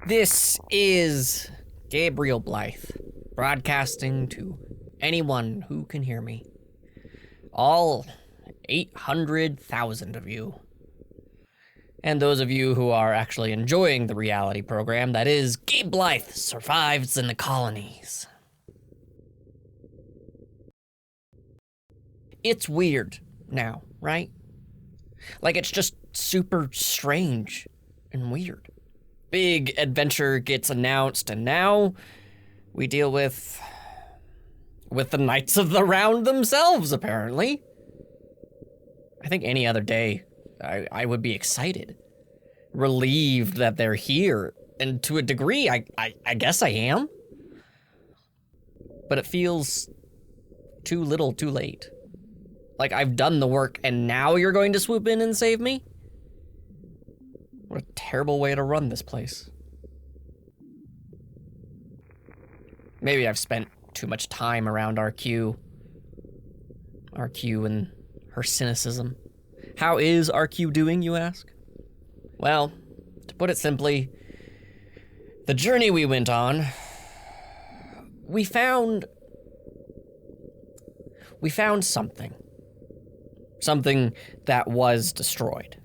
This is Gabriel Blythe, broadcasting to anyone who can hear me. All 800,000 of you. And those of you who are actually enjoying the reality program that is Gabe Blythe Survives in the Colonies. It's weird now, right? Like, it's just super strange and weird. Big adventure gets announced, and now we deal with the Knights of the Round themselves, apparently. I think any other day, I would be excited, relieved that they're here, and to a degree, I guess I am. But it feels too little, too late. Like, I've done the work, and now you're going to swoop in and save me? What a terrible way to run this place. Maybe I've spent too much time around RQ. RQ and her cynicism. How is RQ doing, you ask? Well, to put it simply, the journey we went on, we found something. Something that was destroyed.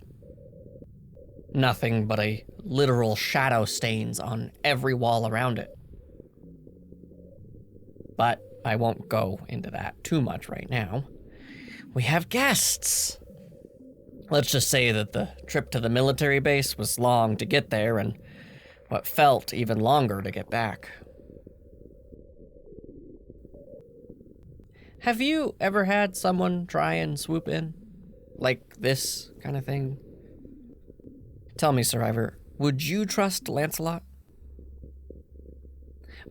Nothing but a literal shadow stains on every wall around it. But I won't go into that too much right now. We have guests. Let's just say that the trip to the military base was long to get there and what felt even longer to get back. Have you ever had someone try and swoop in? Like this kind of thing? Tell me, Survivor, would you trust Lancelot?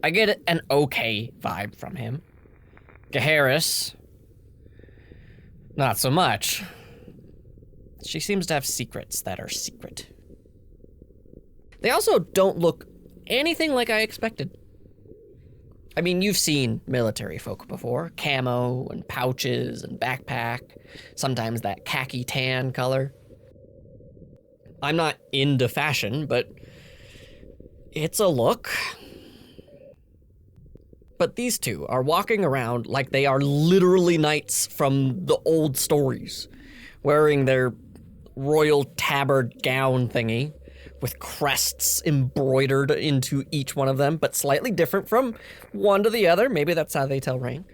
I get an okay vibe from him. Gaheris, not so much. She seems to have secrets that are secret. They also don't look anything like I expected. I mean, you've seen military folk before. Camo and pouches and backpack. Sometimes that khaki tan color. I'm not into fashion, but it's a look. But these two are walking around like they are literally knights from the old stories, wearing their royal tabard gown thingy, with crests embroidered into each one of them, but slightly different from one to the other. Maybe that's how they tell rank.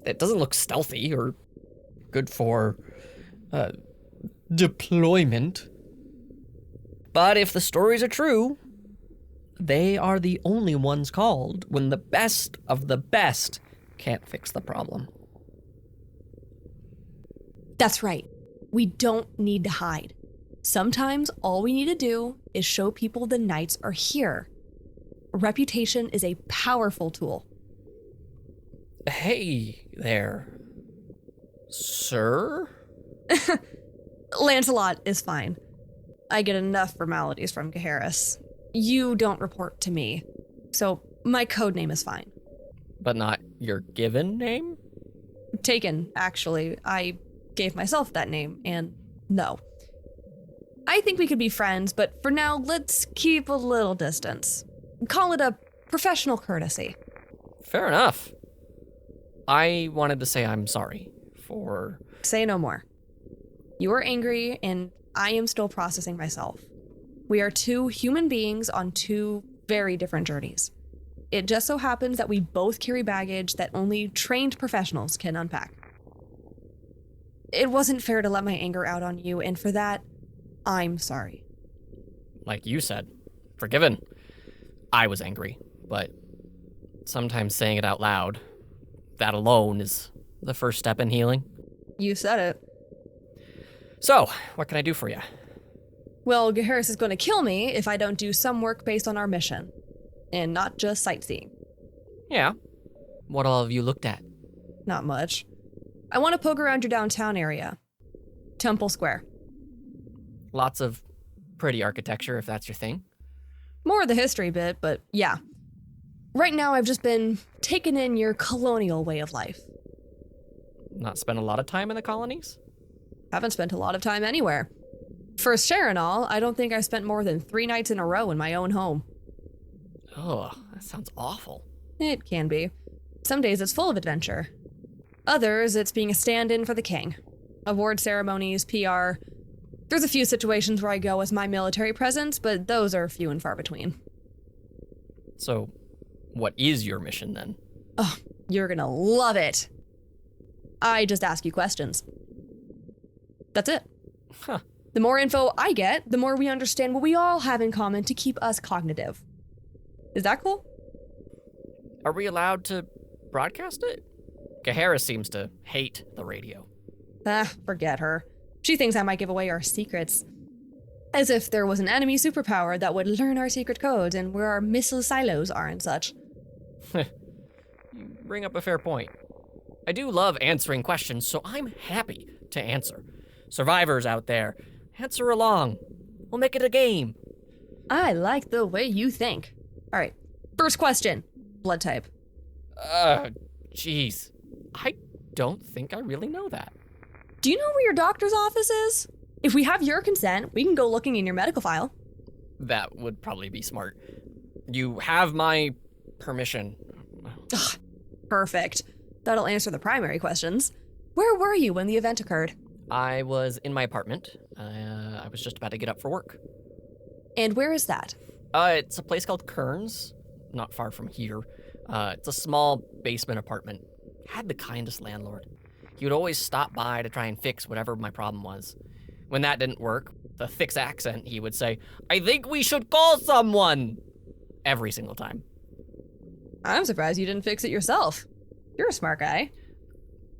It doesn't look stealthy or good for deployment. But if the stories are true, they are the only ones called when the best of the best can't fix the problem. That's right. We don't need to hide. Sometimes all we need to do is show people the knights are here. Reputation is a powerful tool. Hey there, sir? Lancelot is fine. I get enough formalities from Gaheris. You don't report to me, so my code name is fine. But not your given name? Taken, actually. I gave myself that name, and no. I think we could be friends, but for now, let's keep a little distance. Call it a professional courtesy. Fair enough. I wanted to say I'm sorry for... Say no more. You are angry, and I am still processing myself. We are two human beings on two very different journeys. It just so happens that we both carry baggage that only trained professionals can unpack. It wasn't fair to let my anger out on you, and for that, I'm sorry. Like you said, forgiven. I was angry, but sometimes saying it out loud, that alone is the first step in healing. You said it. So, what can I do for you? Well, Gaheris is going to kill me if I don't do some work based on our mission, and not just sightseeing. Yeah. What all have you looked at? Not much. I want to poke around your downtown area. Temple Square. Lots of pretty architecture, if that's your thing. More of the history bit, but yeah. Right now, I've just been taking in your colonial way of life. Not spent a lot of time in the colonies? Haven't spent a lot of time anywhere. For share and all, I don't think I spent more than 3 nights in a row in my own home. Ugh, that sounds awful. It can be. Some days it's full of adventure. Others, it's being a stand-in for the king. Award ceremonies, PR. There's a few situations where I go as my military presence, but those are few and far between. So, what is your mission then? Oh, you're gonna love it. I just ask you questions. That's it. Huh. The more info I get, the more we understand what we all have in common to keep us cognitive. Is that cool? Are we allowed to broadcast it? Gaheris seems to hate the radio. Forget her. She thinks I might give away our secrets. As if there was an enemy superpower that would learn our secret codes and where our missile silos are and such. You bring up a fair point. I do love answering questions, so I'm happy to answer. Survivors out there, answer along. We'll make it a game. I like the way you think. All right, first question. Blood type. Jeez. I don't think I really know that. Do you know where your doctor's office is? If we have your consent, we can go looking in your medical file. That would probably be smart. You have my permission. Ugh, perfect. That'll answer the primary questions. Where were you when the event occurred? I was in my apartment. I was just about to get up for work. And where is that? It's a place called Kearns, not far from here. It's a small basement apartment. Had the kindest landlord. He would always stop by to try and fix whatever my problem was. When that didn't work, the thick accent, he would say, "I think we should call someone!" Every single time. I'm surprised you didn't fix it yourself. You're a smart guy.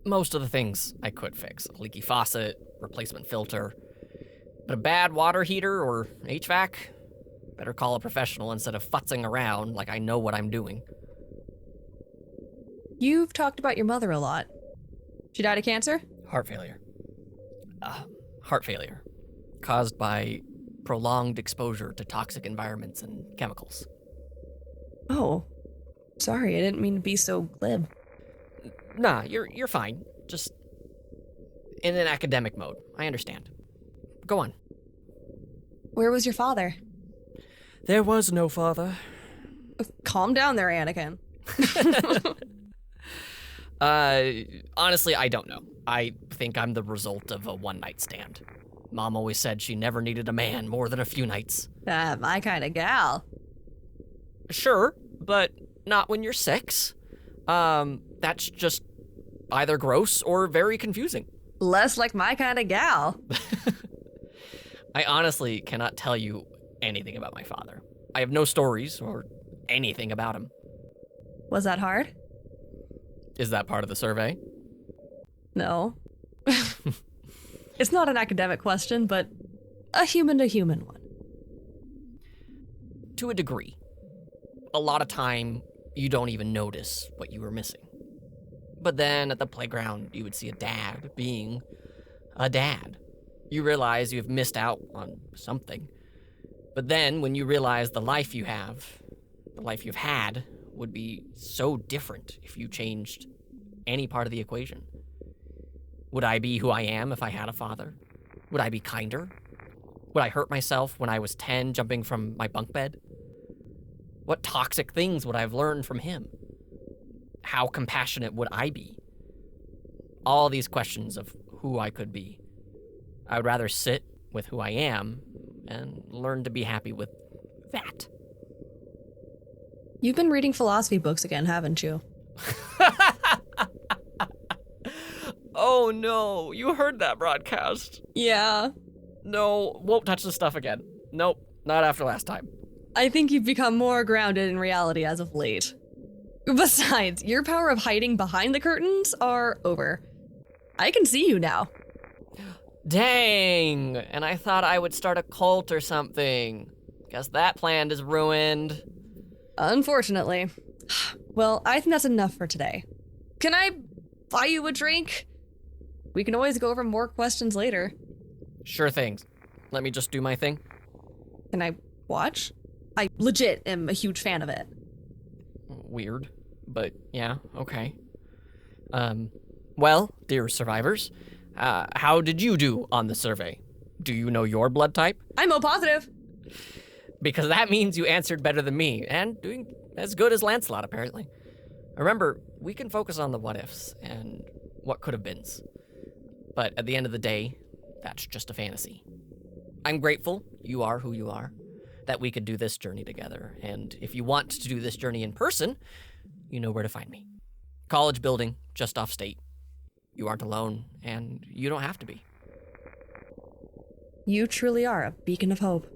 Most of the things I could fix. A leaky faucet, replacement filter. But a bad water heater or HVAC? Better call a professional instead of futzing around like I know what I'm doing. You've talked about your mother a lot. She died of cancer? Heart failure. Heart failure. Caused by prolonged exposure to toxic environments and chemicals. Oh. Sorry, I didn't mean to be so glib. Nah, you're fine. Just in an academic mode. I understand. Go on. Where was your father? There was no father. Calm down there, Anakin. Honestly, I don't know. I think I'm the result of a one-night stand. Mom always said she never needed a man more than a few nights. My kind of gal. Sure, but not when you're 6. That's just either gross or very confusing. Less like my kind of gal. I honestly cannot tell you anything about my father. I have no stories or anything about him. Was that hard? Is that part of the survey? No. It's not an academic question, but a human-to-human one. To a degree. A lot of time, you don't even notice what you were missing. But then at the playground, you would see a dad being a dad. You realize you've missed out on something. But then when you realize the life you have, the life you've had, would be so different if you changed any part of the equation. Would I be who I am if I had a father? Would I be kinder? Would I hurt myself when I was 10 jumping from my bunk bed? What toxic things would I have learned from him? How compassionate would I be? All these questions of who I could be. I would rather sit with who I am and learn to be happy with that. You've been reading philosophy books again, haven't you? Oh no, you heard that broadcast. Yeah. No, won't touch the stuff again. Nope, not after last time. I think you've become more grounded in reality as of late. Besides, your power of hiding behind the curtains are over. I can see you now. Dang, and I thought I would start a cult or something. Guess that plan is ruined. Unfortunately. Well, I think that's enough for today. Can I buy you a drink? We can always go over more questions later. Sure things. Let me just do my thing. Can I watch? I legit am a huge fan of it. Weird, but yeah, okay. Well, dear survivors, how did you do on the survey? Do you know your blood type? I'm O positive. Because that means you answered better than me, and doing as good as Lancelot, apparently. Remember, we can focus on the what-ifs and what could have beens. But at the end of the day, that's just a fantasy. I'm grateful you are who you are, that we could do this journey together. And if you want to do this journey in person, you know where to find me. College building, just off state. You aren't alone, and you don't have to be. You truly are a beacon of hope.